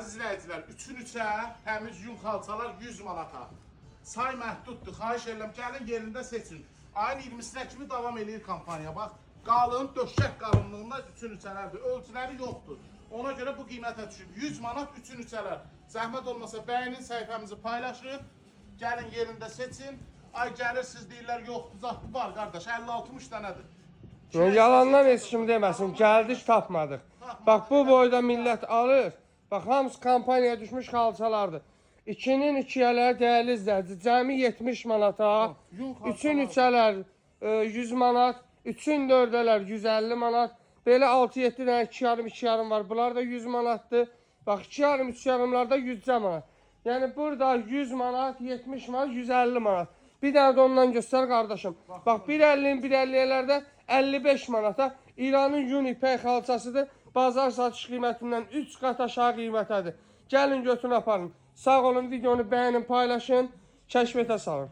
Əziz izləyicilər, 3-ün 3-ə təmiz yun xalçalar 100 manata. Say məhduddur, xahiş edirəm, gəlin yerində seçin. Ayın 20-sinə kimi davam edir kampaniya. Bax, qalın, döşək qalınlığında 3-ün 3-ələrdir. Ölçüləri yoxdur. Ona görə bu qiymətə düşüb. 100 manat 3-ün 3-ələr. Zəhmət olmasa bəyənin, səhifəmizi paylaşın. Gəlin yerində seçin. Ay gəlirsiniz deyirlər, yoxdur, zatı var qardaş, 50-60 dənədir. Yalandan heç kim deməsin, gəldik tapmadıq. Bax, bu boyda millət alır. Bax, hamısı kampaniyaya düşmüş xalçalardır. 2-nin 2-ələr dəyərli izləyici, cəmi 70 manata, 3-ün 3-ələr 100 manat, 3-ün 4-ələr 150 manat, belə 6-7 dənə 2,5-2,5 var, bunlar da 100 manatdır. Bax, 2,5-3,5'larda 100 manat. Yəni, burada 100 manat, 70 manat, 150 manat. Bir dənə də ondan göstər, qardaşım. Bax, 1,50'nin 1,50'lərdə 55 manata İranın yun ipək xalçasıdır. Bazar satış qiymətindən 3 qat aşağı qiymətədir. Gəlin götürün aparın. Sağ olun, videonu bəyənin, paylaşın, kəşfətə salın.